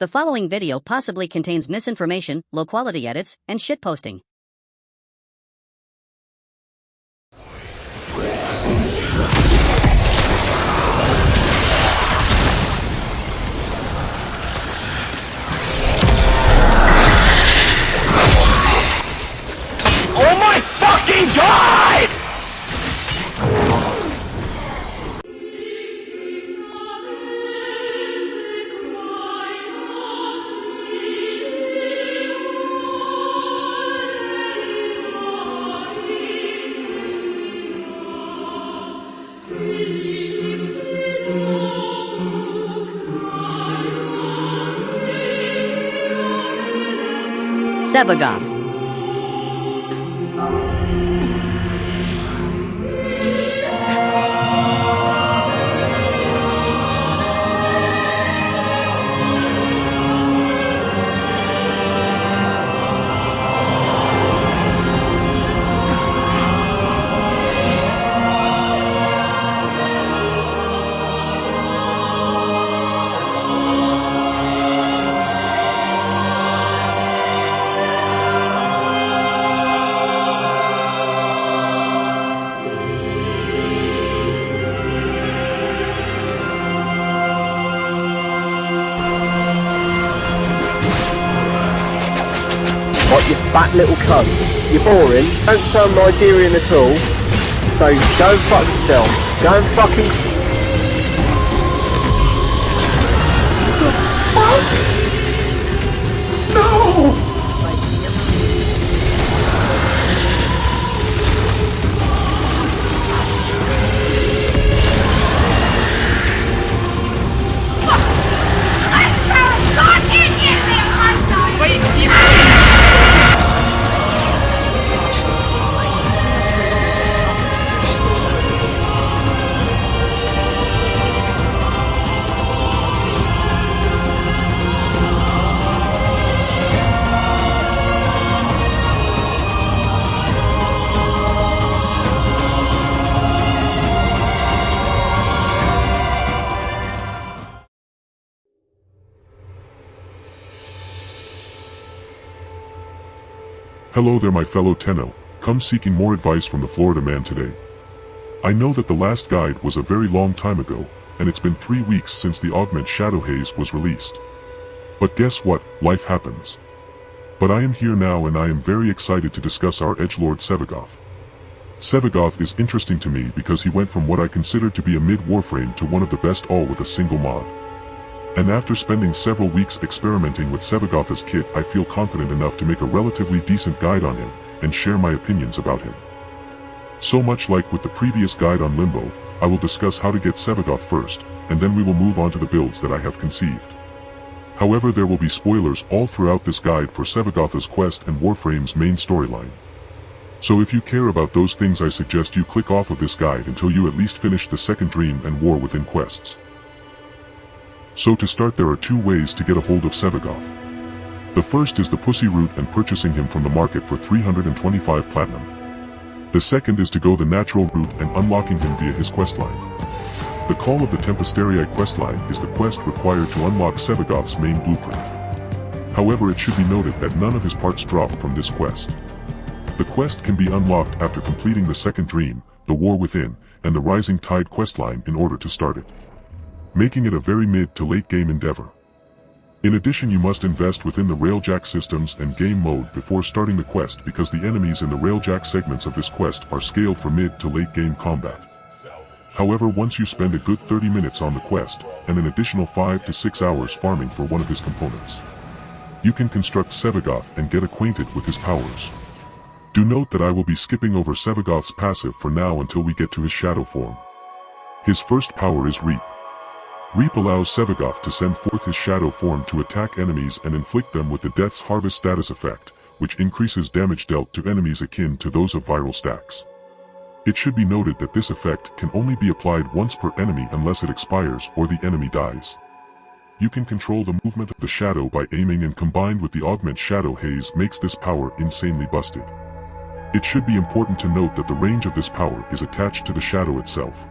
The following video possibly contains misinformation, low-quality edits, and shitposting. Oh my fucking god! Sevagoth. What, you fat little cunt? You're boring, don't sound Nigerian at all, so go and fuck yourself. Go and fucking... What the fuck? No! Hello there my fellow Tenno, come seeking more advice from the Florida man today. I know that the last guide was a very long time ago, and it's been 3 weeks since the augment Shadow Haze was released. But guess what, life happens. But I am here now and I am very excited to discuss our edgelord Sevagoth. Sevagoth is interesting to me because he went from what I considered to be a mid-warframe to one of the best all with a single mod. And after spending several weeks experimenting with Sevagoth's kit, I feel confident enough to make a relatively decent guide on him, and share my opinions about him. So much like with the previous guide on Limbo, I will discuss how to get Sevagoth first, and then we will move on to the builds that I have conceived. However, there will be spoilers all throughout this guide for Sevagoth's quest and Warframe's main storyline. So if you care about those things, I suggest you click off of this guide until you at least finish the second dream and war within quests. So to start, there are 2 ways to get a hold of Sevagoth. The first is the pussy route and purchasing him from the market for 325 platinum. The second is to go the natural route and unlocking him via his questline. The Call of the Tempestorii questline is the quest required to unlock Sevagoth's main blueprint. However, it should be noted that none of his parts drop from this quest. The quest can be unlocked after completing the second dream, the War Within, and the Rising Tide questline in order to start it, making it a very mid to late game endeavor. In addition, you must invest within the railjack systems and game mode before starting the quest because the enemies in the railjack segments of this quest are scaled for mid to late game combat. However, once you spend a good 30 minutes on the quest, and an additional 5 to 6 hours farming for one of his components, you can construct Sevagoth and get acquainted with his powers. Do note that I will be skipping over Sevagoth's passive for now until we get to his shadow form. His first power is Reap. Reap allows Sevagoth to send forth his shadow form to attack enemies and inflict them with the Death's Harvest status effect, which increases damage dealt to enemies akin to those of viral stacks. It should be noted that this effect can only be applied once per enemy unless it expires or the enemy dies. You can control the movement of the shadow by aiming, and combined with the augment Shadow Haze makes this power insanely busted. It should be important to note that the range of this power is attached to the shadow itself,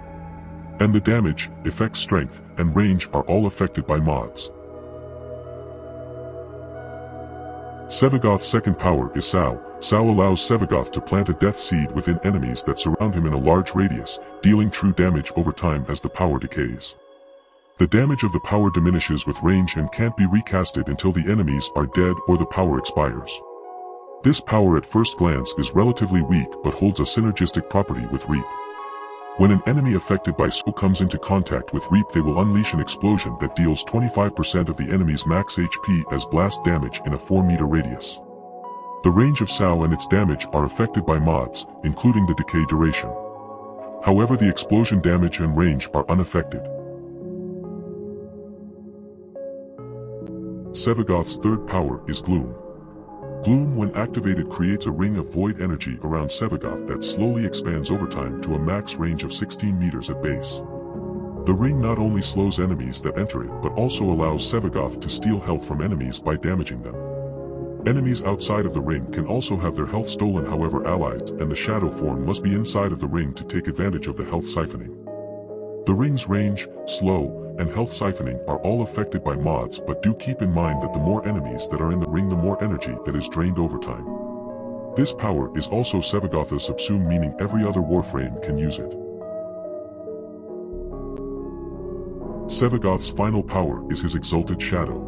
and the damage, effect, strength, and range are all affected by mods. Sevagoth's second power is Sao. Sao allows Sevagoth to plant a death seed within enemies that surround him in a large radius, dealing true damage over time as the power decays. The damage of the power diminishes with range and can't be recasted until the enemies are dead or the power expires. This power at first glance is relatively weak but holds a synergistic property with Reap. When an enemy affected by Sao comes into contact with Reap, they will unleash an explosion that deals 25% of the enemy's max HP as blast damage in a 4-meter radius. The range of Sao and its damage are affected by mods, including the decay duration. However, the explosion damage and range are unaffected. Sevagoth's third power is Gloom. Gloom, when activated, creates a ring of void energy around Sevagoth that slowly expands over time to a max range of 16 meters at base. The ring not only slows enemies that enter it but also allows Sevagoth to steal health from enemies by damaging them. Enemies outside of the ring can also have their health stolen, however allies and the shadow form must be inside of the ring to take advantage of the health siphoning. The ring's range, slow, and health siphoning are all affected by mods, but do keep in mind that the more enemies that are in the ring, the more energy that is drained over time. This power is also Sevagoth's subsume, meaning every other warframe can use it. Sevagoth's final power is his Exalted Shadow,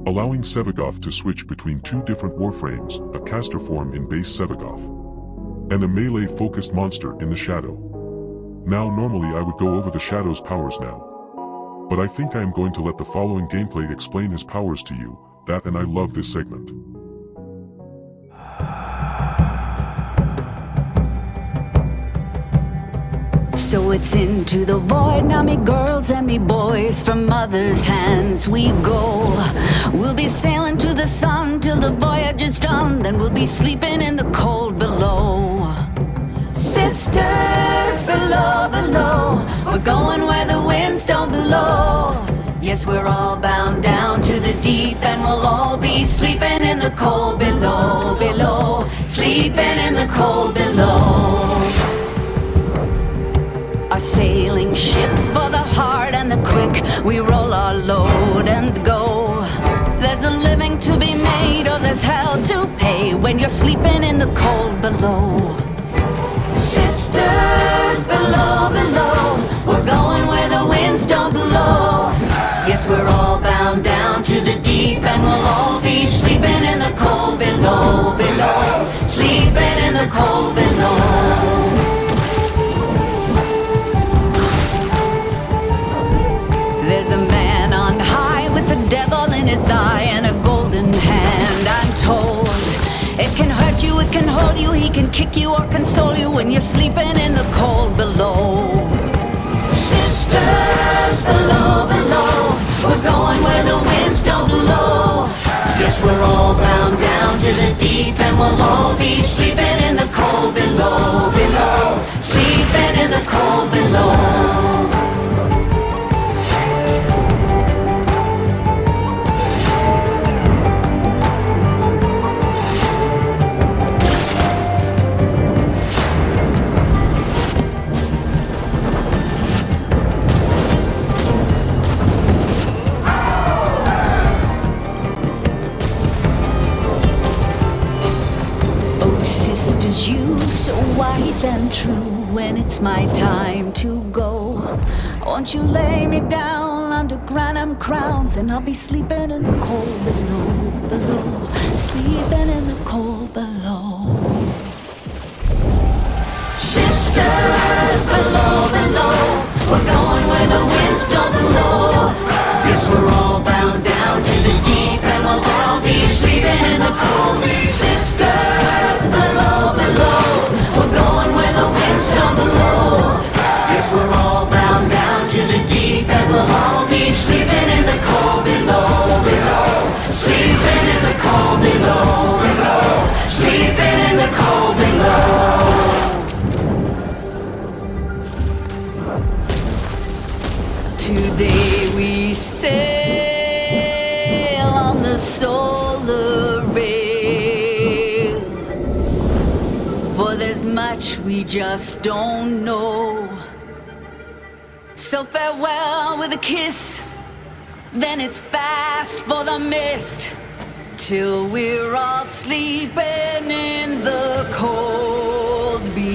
allowing Sevagoth to switch between two different warframes, a caster form in base Sevagoth, and a melee-focused monster in the Shadow. Now normally I would go over the Shadow's powers now, but I think I am going to let the following gameplay explain his powers to you, and I love this segment. So it's into the void, now me girls and me boys, from mother's hands we go. We'll be sailing to the sun till the voyage is done, then we'll be sleeping in the cold below. Sisters below, below, we're going where the winds don't blow. Yes, we're all bound down to the deep, and we'll all be sleeping in the cold below, below, sleeping in the cold below. Our sailing ships for the hard and the quick, we roll our load and go. There's a living to be made, or there's hell to pay when you're sleeping in the cold below. Sisters below, below, we're going where the winds don't blow. Yes, we're all bound down to the deep, and we'll all be sleeping in the cold below, below, sleeping in the cold below. There's a man on high with the devil in his eye and a golden hand, I'm told. It can hurt you, it can hold you, he can kick you or console you when you're sleeping in the cold below. Sisters below, below, we're going where the winds don't blow. Yes, we're all bound down to the deep, and we'll all be sleeping in the cold below, below, sleeping in the cold below. You so wise and true, when it's my time to go, won't you lay me down under granite crowns, and I'll be sleeping in the cold below, below, sleeping in the cold below. Sisters below, below, we're going where the winds don't blow. Yes, we're all bound down to the deep, and we'll all be sleeping in the cold. Sisters below, below, we're going where the winds don't blow. Yes, we're all bound down to the deep, and we'll all be sleeping in the cold below, below, sleeping in the cold below, below, sleeping in the cold below. Today we sail on the solar rail, for there's much we just don't know. So farewell with a kiss, then it's fast for the mist. till we're all sleeping in the cold below.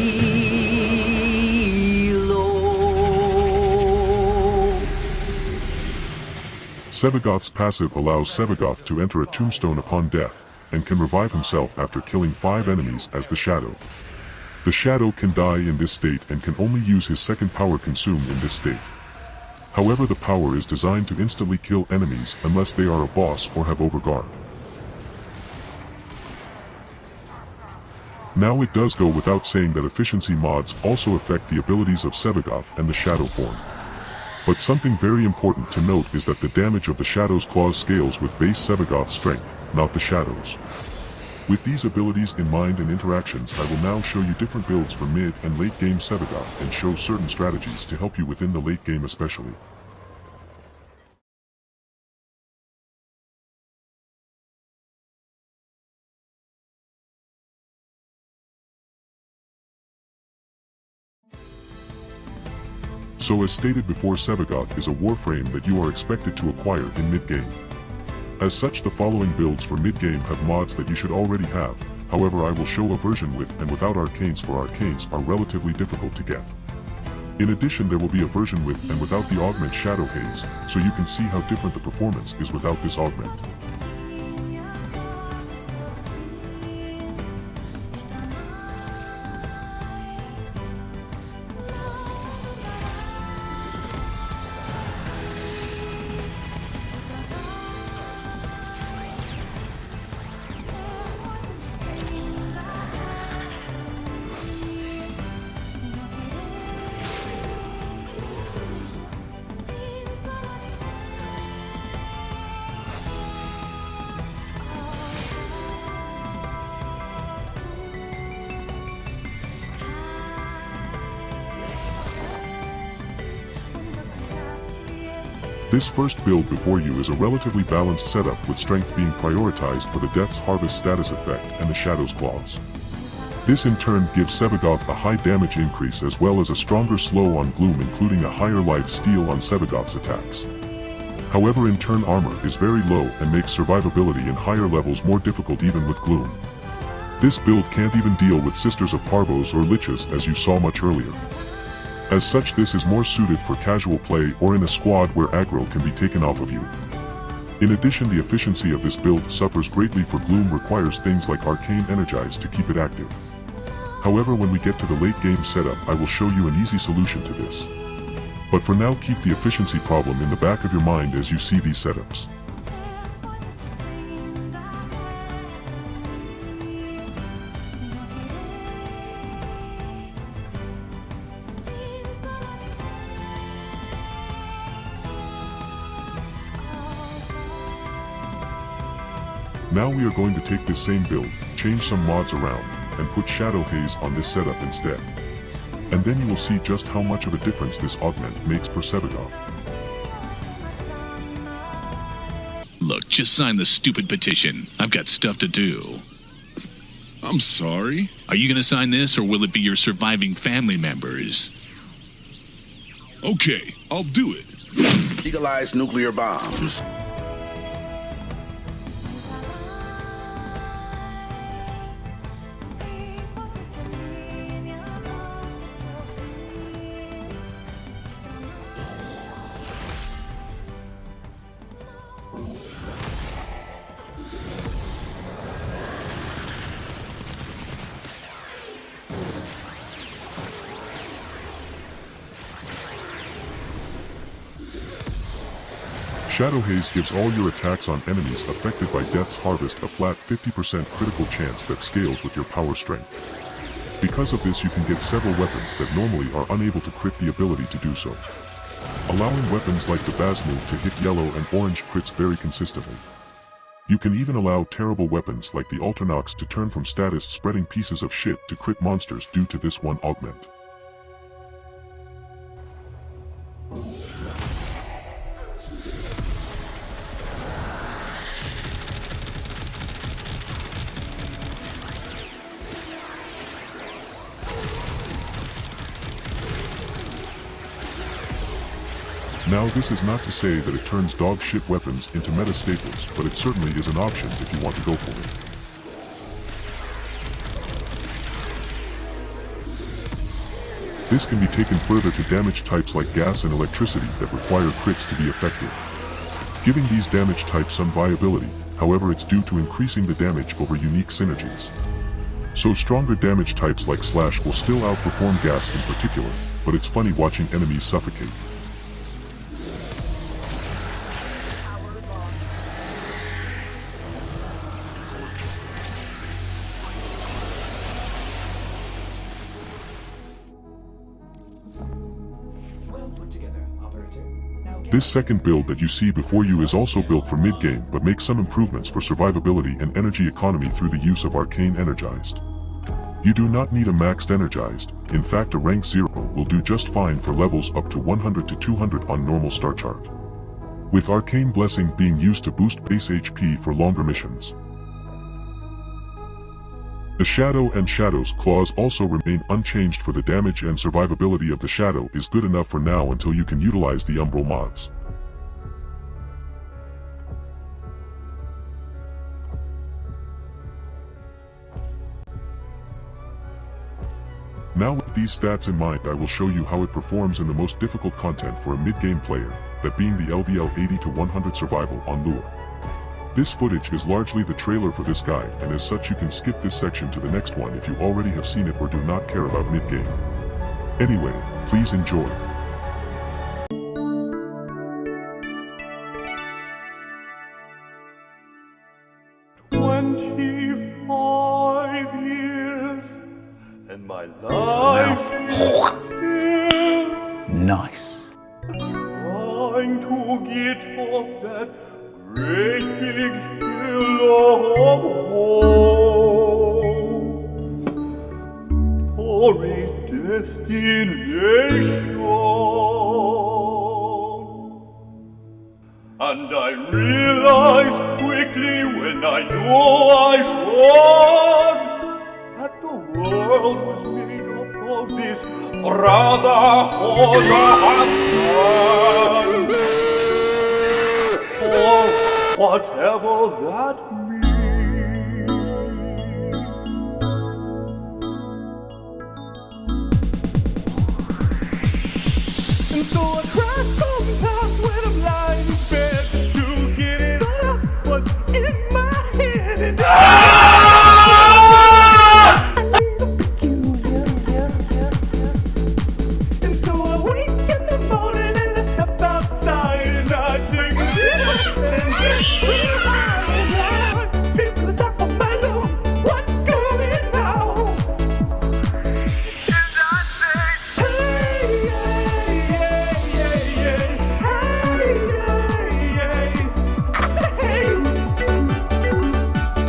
Sevagoth's passive allows Sevagoth to enter a tombstone upon death, and can revive himself after killing 5 enemies as the Shadow. The Shadow can die in this state and can only use his second power consumed in this state. However, the power is designed to instantly kill enemies unless they are a boss or have overguard. Now it does go without saying that efficiency mods also affect the abilities of Sevagoth and the Shadow form. But something very important to note is that the damage of the Shadow's claws scales with base Sevagoth's strength, not the Shadow's. With these abilities in mind and interactions, I will now show you different builds for mid and late game Sevagoth and show certain strategies to help you within the late game especially. So as stated before, Sevagoth is a warframe that you are expected to acquire in mid-game. As such, the following builds for mid-game have mods that you should already have, however I will show a version with and without arcanes, for arcanes are relatively difficult to get. In addition, there will be a version with and without the augment Shadow Haze, so you can see how different the performance is without this augment. This first build before you is a relatively balanced setup, with strength being prioritized for the Death's Harvest status effect and the Shadow's Claws. This in turn gives Sevagoth a high damage increase as well as a stronger slow on Gloom, including a higher life steal on Sevagoth's attacks. However, in turn armor is very low and makes survivability in higher levels more difficult even with Gloom. This build can't even deal with Sisters of Parvos or Liches as you saw much earlier. As such, this is more suited for casual play or in a squad where aggro can be taken off of you. In addition, the efficiency of this build suffers greatly, for Gloom requires things like Arcane Energize to keep it active. However, when we get to the late game setup, I will show you an easy solution to this. But for now, keep the efficiency problem in the back of your mind as you see these setups. Now we are going to take this same build, change some mods around, and put Shadow Haze on this setup instead. And then you will see just how much of a difference this augment makes for Sevagoth. Look, just sign the stupid petition. I've got stuff to do. I'm sorry? Are you gonna sign this, or will it be your surviving family members? Okay, I'll do it. Legalize nuclear bombs. Shadow Haze gives all your attacks on enemies affected by Death's Harvest a flat 50% critical chance that scales with your power strength. Because of this, you can get several weapons that normally are unable to crit the ability to do so, allowing weapons like the Basmu to hit yellow and orange crits very consistently. You can even allow terrible weapons like the Alternox to turn from status spreading pieces of shit to crit monsters due to this one augment. Now this is not to say that it turns dog shit weapons into meta staples, but it certainly is an option if you want to go for it. This can be taken further to damage types like gas and electricity that require crits to be effective. Giving these damage types some viability, however, it's due to increasing the damage over unique synergies. So stronger damage types like slash will still outperform gas in particular, but it's funny watching enemies suffocate. This second build that you see before you is also built for mid-game but makes some improvements for survivability and energy economy through the use of Arcane Energized. You do not need a maxed Energized, in fact a rank 0 will do just fine for levels up to 100 to 200 on normal star chart. With Arcane Blessing being used to boost base HP for longer missions. The Shadow and Shadow's claws also remain unchanged for the damage, and survivability of the Shadow is good enough for now until you can utilize the Umbral mods. Now with these stats in mind, I will show you how it performs in the most difficult content for a mid-game player, that being the LVL 80 to 100 survival on Lure. This footage is largely the trailer for this guide, and as such you can skip this section to the next one if you already have seen it or do not care about mid-game. Anyway, please enjoy. And my life is Nice. trying to get up that great big hill of hope for a destination. And I realized quickly when I knew I should that the world was made up of this brotherhood of man, or whatever that means. And so I cried sometimes when I'm lying in bed just to get it all out what's in my head. And and so I wake in the morning and I step outside and I take a breath and straight to the top of my lungs. What's going now? And I say, hey, hey, hey, hey, hey, hey, hey. I say, hey,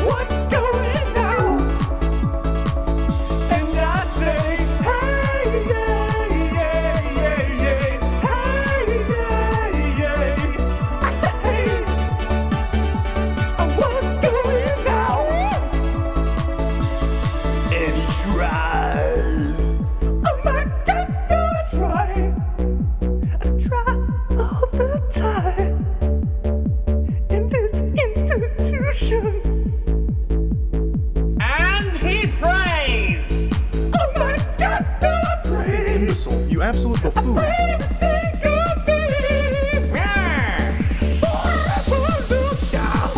what's going now? And I say, hey, yeah, yeah, yeah, yeah, hey, yeah, yeah. I say, what's going now? And he tries. Oh my God, do I try? I try all the time in this institution. And he prays. Oh my God, do I pray? Imbecile, you absolute buffoon. Pray to see good things. Forever will shout.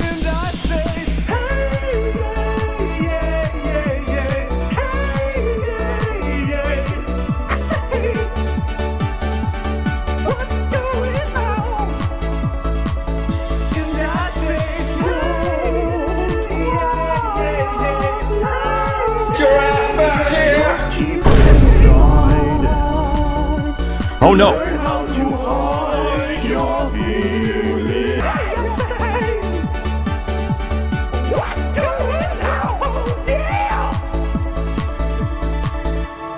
And I say, hey, yeah, yeah, yeah, hey, yeah, yeah. I say, what's going on? And I say, don't, yeah, yeah, yeah. Get your ass back here! Just keep it inside. Oh no! Learn how to hide your feelings. What's going on? Yeah!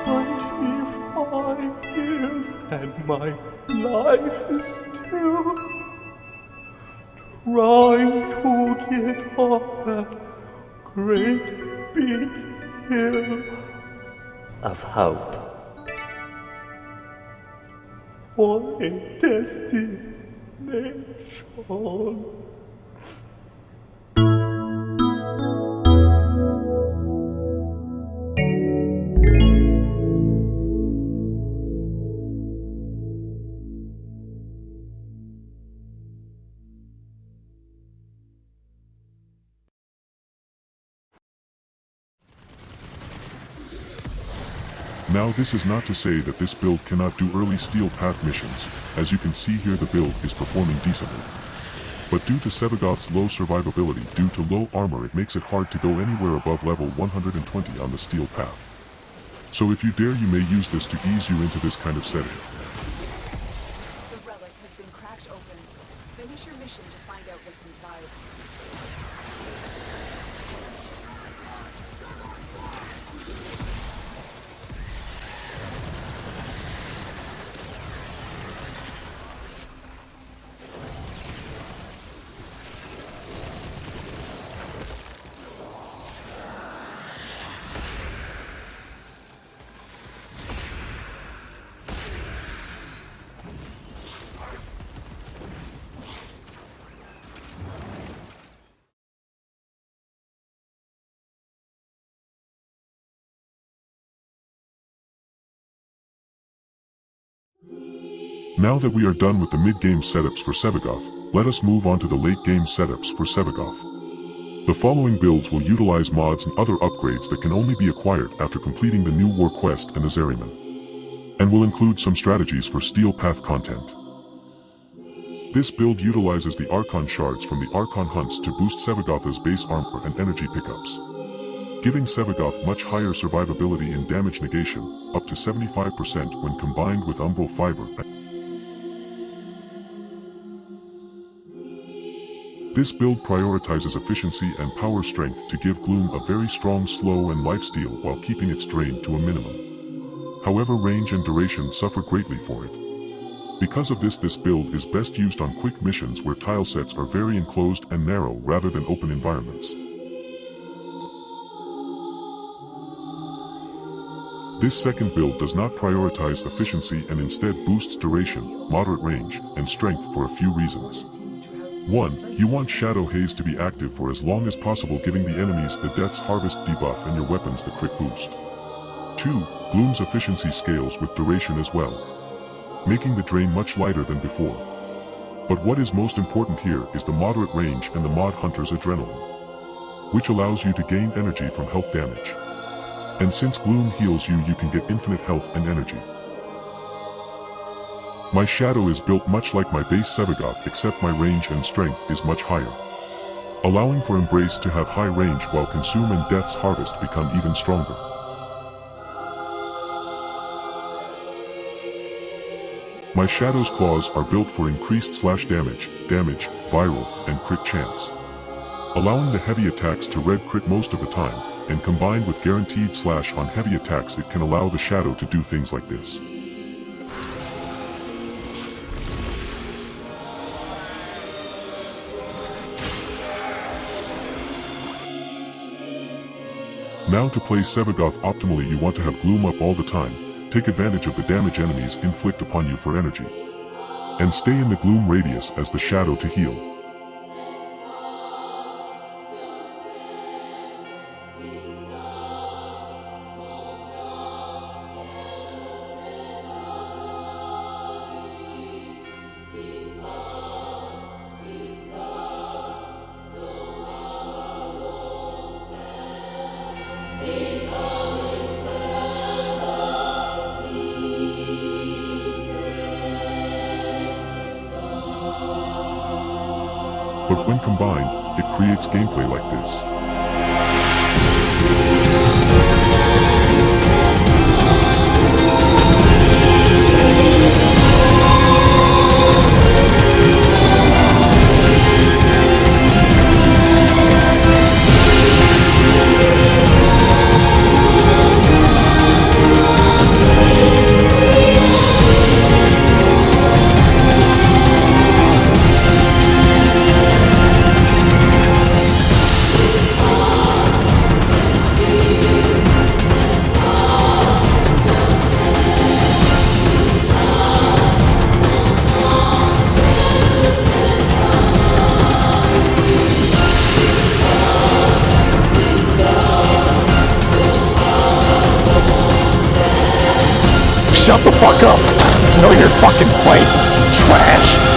25 years and my life is still trying to get off that great big hill of hope. for a destination. Now this is not to say that this build cannot do early steel path missions, as you can see here the build is performing decently. But due to Sevagoth's low survivability due to low armor, it makes it hard to go anywhere above level 120 on the steel path. So if you dare, you may use this to ease you into this kind of setting. The relic has been cracked open. Finish your mission to find out what's inside. Now that we are done with the mid-game setups for Sevagoth, let us move on to the late-game setups for Sevagoth. The following builds will utilize mods and other upgrades that can only be acquired after completing the new war quest and the Zeriman, and will include some strategies for steel path content. This build utilizes the Archon shards from the Archon hunts to boost Sevagoth's base armor and energy pickups, giving Sevagoth much higher survivability and damage negation, up to 75% when combined with umbral fiber. This build prioritizes efficiency and power strength to give Gloom a very strong slow and lifesteal while keeping its drain to a minimum. However, range and duration suffer greatly for it. Because of this build is best used on quick missions where tile sets are very enclosed and narrow rather than open environments. This second build does not prioritize efficiency and instead boosts duration, moderate range, and strength for a few reasons. 1. You want Shadow Haze to be active for as long as possible, giving the enemies the Death's Harvest debuff and your weapons the crit boost. 2. Gloom's efficiency scales with duration as well, making the drain much lighter than before. But what is most important here is the moderate range and the Mod Hunter's Adrenaline, which allows you to gain energy from health damage. And since Gloom heals you, you can get infinite health and energy. My Shadow is built much like my base Sevagoth, except my range and strength is much higher, allowing for Embrace to have high range while Consume and Death's Harvest become even stronger. My Shadow's claws are built for increased damage, viral, and crit chance, allowing the heavy attacks to red crit most of the time, and combined with guaranteed slash on heavy attacks, it can allow the Shadow to do things like this. Now to play Sevagoth optimally, you want to have Gloom up all the time, take advantage of the damage enemies inflict upon you for energy, and stay in the Gloom radius as the Shadow to heal. But when combined, it creates gameplay like this. fucking place. Trash.